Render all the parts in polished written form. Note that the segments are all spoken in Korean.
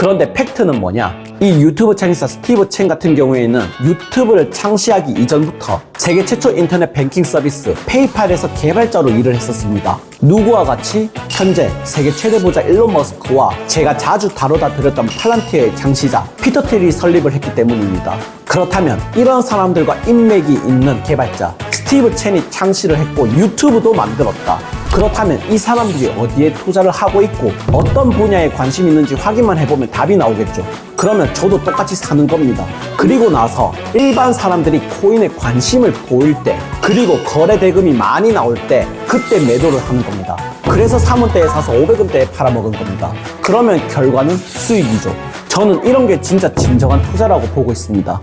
그런데 팩트는 뭐냐? 이 유튜브 창시자 스티브 첸 같은 경우에는 유튜브를 창시하기 이전부터 세계 최초 인터넷 뱅킹 서비스 페이팔에서 개발자로 일을 했었습니다. 누구와 같이 현재 세계 최대 부자 일론 머스크와 제가 자주 다루다 드렸던 팔란티어의 창시자 피터 틸이 설립을 했기 때문입니다. 그렇다면 이런 사람들과 인맥이 있는 개발자 스티브 첸이 창시를 했고 유튜브도 만들었다. 그렇다면 이 사람들이 어디에 투자를 하고 있고 어떤 분야에 관심이 있는지 확인만 해보면 답이 나오겠죠. 그러면 저도 똑같이 사는 겁니다. 그리고 나서 일반 사람들이 코인에 관심을 보일 때 그리고 거래 대금이 많이 나올 때 그때 매도를 하는 겁니다. 그래서 3원대에 사서 500원대에 팔아먹은 겁니다. 그러면 결과는 수익이죠. 저는 이런 게 진짜 진정한 투자라고 보고 있습니다.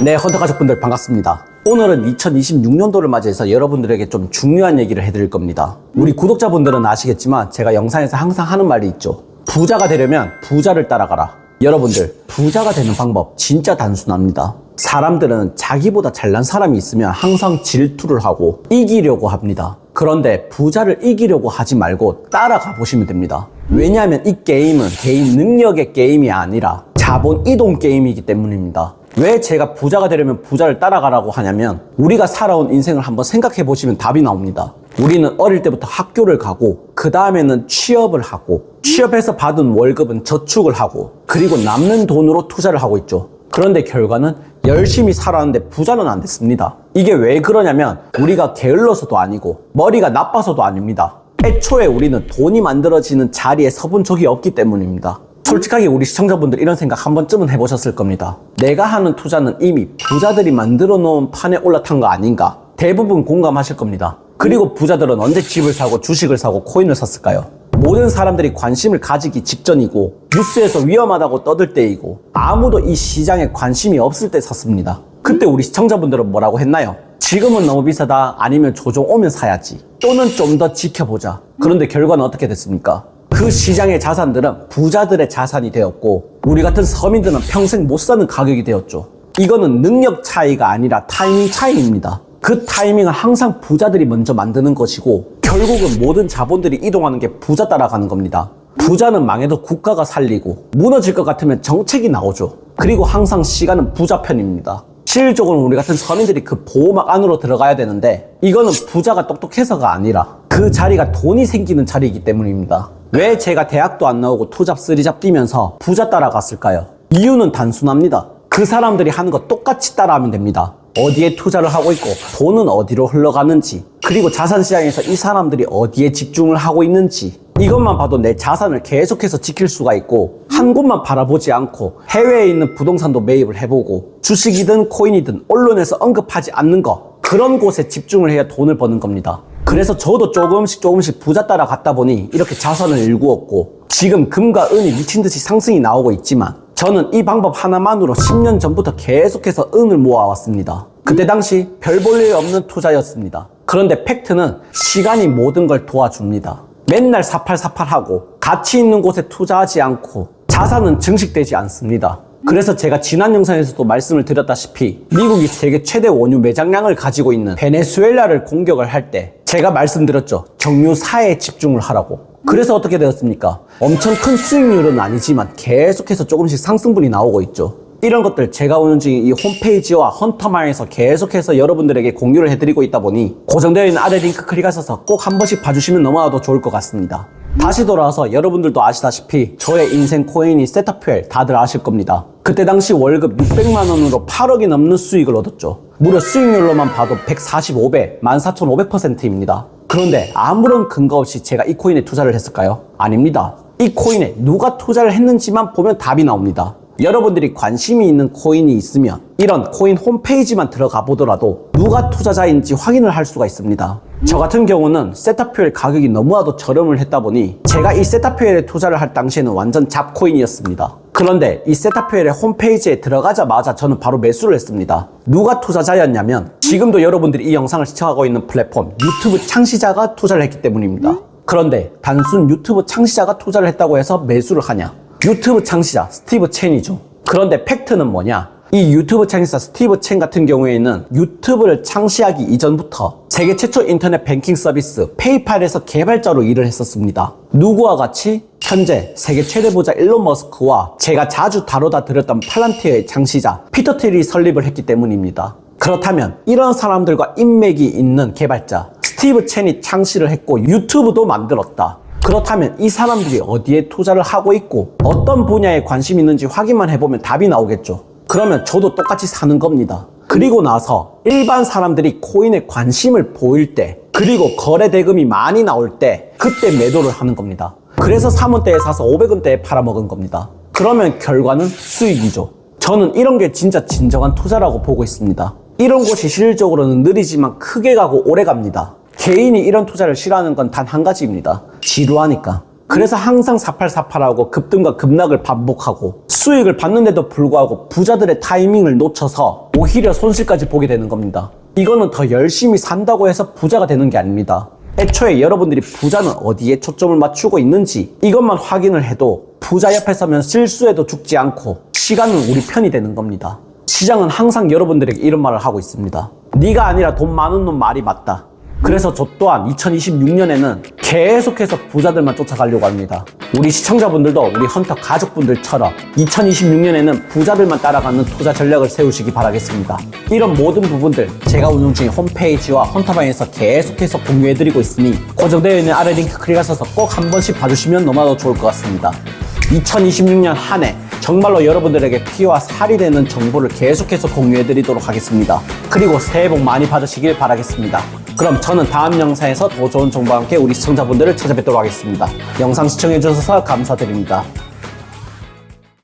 네, 헌터 가족분들 반갑습니다. 오늘은 2026년도를 맞이해서 여러분들에게 좀 중요한 얘기를 해드릴 겁니다. 우리 구독자분들은 아시겠지만 제가 영상에서 항상 하는 말이 있죠. 부자가 되려면 부자를 따라가라. 여러분들, 부자가 되는 방법 진짜 단순합니다. 사람들은 자기보다 잘난 사람이 있으면 항상 질투를 하고 이기려고 합니다. 그런데 부자를 이기려고 하지 말고 따라가 보시면 됩니다. 왜냐하면 이 게임은 개인 능력의 게임이 아니라 자본 이동 게임이기 때문입니다. 왜 제가 부자가 되려면 부자를 따라가라고 하냐면 우리가 살아온 인생을 한번 생각해 보시면 답이 나옵니다. 우리는 어릴 때부터 학교를 가고 그 다음에는 취업을 하고 취업해서 받은 월급은 저축을 하고 그리고 남는 돈으로 투자를 하고 있죠. 그런데 결과는 열심히 살았는데 부자는 안 됐습니다. 이게 왜 그러냐면 우리가 게을러서도 아니고 머리가 나빠서도 아닙니다. 애초에 우리는 돈이 만들어지는 자리에 서본 적이 없기 때문입니다. 솔직하게 우리 시청자분들 이런 생각 한 번쯤은 해보셨을 겁니다. 내가 하는 투자는 이미 부자들이 만들어 놓은 판에 올라탄 거 아닌가? 대부분 공감하실 겁니다. 그리고 부자들은 언제 집을 사고 주식을 사고 코인을 샀을까요? 모든 사람들이 관심을 가지기 직전이고 뉴스에서 위험하다고 떠들 때이고 아무도 이 시장에 관심이 없을 때 샀습니다. 그때 우리 시청자분들은 뭐라고 했나요? 지금은 너무 비싸다, 아니면 조정 오면 사야지, 또는 좀 더 지켜보자. 그런데 결과는 어떻게 됐습니까? 그 시장의 자산들은 부자들의 자산이 되었고 우리 같은 서민들은 평생 못 사는 가격이 되었죠. 이거는 능력 차이가 아니라 타이밍 차이입니다. 그 타이밍은 항상 부자들이 먼저 만드는 것이고 결국은 모든 자본들이 이동하는 게 부자 따라가는 겁니다. 부자는 망해도 국가가 살리고 무너질 것 같으면 정책이 나오죠. 그리고 항상 시간은 부자 편입니다. 실질적으로 우리 같은 서민들이 그 보호막 안으로 들어가야 되는데 이거는 부자가 똑똑해서가 아니라 그 자리가 돈이 생기는 자리이기 때문입니다. 왜 제가 대학도 안 나오고 투잡 쓰리잡 뛰면서 부자 따라갔을까요? 이유는 단순합니다. 그 사람들이 하는 거 똑같이 따라하면 됩니다. 어디에 투자를 하고 있고 돈은 어디로 흘러가는지 그리고 자산시장에서 이 사람들이 어디에 집중을 하고 있는지 이것만 봐도 내 자산을 계속해서 지킬 수가 있고 한 곳만 바라보지 않고 해외에 있는 부동산도 매입을 해보고 주식이든 코인이든 언론에서 언급하지 않는 거 그런 곳에 집중을 해야 돈을 버는 겁니다. 그래서 저도 조금씩 부자 따라갔다 보니 이렇게 자산을 일구었고 지금 금과 은이 미친듯이 상승이 나오고 있지만 저는 이 방법 하나만으로 10년 전부터 계속해서 은을 모아왔습니다. 그때 당시 별 볼 일 없는 투자였습니다. 그런데 팩트는 시간이 모든 걸 도와줍니다. 맨날 사팔사팔하고 가치 있는 곳에 투자하지 않고 자산은 증식되지 않습니다. 그래서 제가 지난 영상에서도 말씀을 드렸다시피 미국이 세계 최대 원유 매장량을 가지고 있는 베네수엘라를 공격을 할 때 제가 말씀드렸죠. 정유사에 집중을 하라고. 그래서 어떻게 되었습니까? 엄청 큰 수익률은 아니지만 계속해서 조금씩 상승분이 나오고 있죠. 이런 것들 제가 오늘 지금 이 홈페이지와 헌터마에서 계속해서 여러분들에게 공유를 해드리고 있다 보니 고정되어 있는 아래 링크 클릭하셔서 꼭 한 번씩 봐주시면 너무나도 좋을 것 같습니다. 다시 돌아와서 여러분들도 아시다시피 저의 인생 코인이 세타퓨엘 다들 아실 겁니다. 그때 당시 월급 600만 원으로 8억이 넘는 수익을 얻었죠. 무려 수익률로만 봐도 145배, 14,500%입니다. 그런데 아무런 근거 없이 제가 이 코인에 투자를 했을까요? 아닙니다. 이 코인에 누가 투자를 했는지만 보면 답이 나옵니다. 여러분들이 관심이 있는 코인이 있으면 이런 코인 홈페이지만 들어가 보더라도 누가 투자자인지 확인을 할 수가 있습니다. 저 같은 경우는 세타퓨엘 가격이 너무나도 저렴을 했다 보니 제가 이 세타퓨엘에 투자를 할 당시에는 완전 잡코인이었습니다. 그런데 이 세타퓨엘의 홈페이지에 들어가자마자 저는 바로 매수를 했습니다. 누가 투자자였냐면 지금도 여러분들이 이 영상을 시청하고 있는 플랫폼 유튜브 창시자가 투자를 했기 때문입니다. 그런데 단순 유튜브 창시자가 투자를 했다고 해서 매수를 하냐? 유튜브 창시자 스티브 첸이죠. 그런데 팩트는 뭐냐? 이 유튜브 창시자 스티브 첸 같은 경우에는 유튜브를 창시하기 이전부터 세계 최초 인터넷 뱅킹 서비스 페이팔에서 개발자로 일을 했었습니다. 누구와 같이 현재 세계 최대 부자 일론 머스크와 제가 자주 다루다 드렸던 팔란티어의 창시자 피터 틸이 설립을 했기 때문입니다. 그렇다면 이런 사람들과 인맥이 있는 개발자 스티브 첸이 창시를 했고 유튜브도 만들었다. 그렇다면 이 사람들이 어디에 투자를 하고 있고 어떤 분야에 관심이 있는지 확인만 해보면 답이 나오겠죠. 그러면 저도 똑같이 사는 겁니다. 그리고 나서 일반 사람들이 코인에 관심을 보일 때 그리고 거래 대금이 많이 나올 때 그때 매도를 하는 겁니다. 그래서 3원대에 사서 500원대에 팔아먹은 겁니다. 그러면 결과는 수익이죠. 저는 이런 게 진짜 진정한 투자라고 보고 있습니다. 이런 곳이 실질적으로는 느리지만 크게 가고 오래 갑니다. 개인이 이런 투자를 싫어하는 건 단 한 가지입니다. 지루하니까. 그래서 항상 4848하고 급등과 급락을 반복하고 수익을 받는데도 불구하고 부자들의 타이밍을 놓쳐서 오히려 손실까지 보게 되는 겁니다. 이거는 더 열심히 산다고 해서 부자가 되는 게 아닙니다. 애초에 여러분들이 부자는 어디에 초점을 맞추고 있는지 이것만 확인을 해도 부자 옆에 서면 실수해도 죽지 않고 시간은 우리 편이 되는 겁니다. 시장은 항상 여러분들에게 이런 말을 하고 있습니다. 네가 아니라 돈 많은 놈 말이 맞다. 그래서 저 또한 2026년에는 계속해서 부자들만 쫓아가려고 합니다. 우리 시청자분들도 우리 헌터 가족분들처럼 2026년에는 부자들만 따라가는 투자 전략을 세우시기 바라겠습니다. 이런 모든 부분들 제가 운영 중인 홈페이지와 헌터방에서 계속해서 공유해드리고 있으니 고정되어 있는 아래 링크 클릭하셔서 꼭 한 번씩 봐주시면 너무나도 좋을 것 같습니다. 2026년 한 해 정말로 여러분들에게 피와 살이 되는 정보를 계속해서 공유해드리도록 하겠습니다. 그리고 새해 복 많이 받으시길 바라겠습니다. 그럼 저는 다음 영상에서 더 좋은 정보와 함께 우리 시청자분들을 찾아뵙도록 하겠습니다. 영상 시청해주셔서 감사드립니다.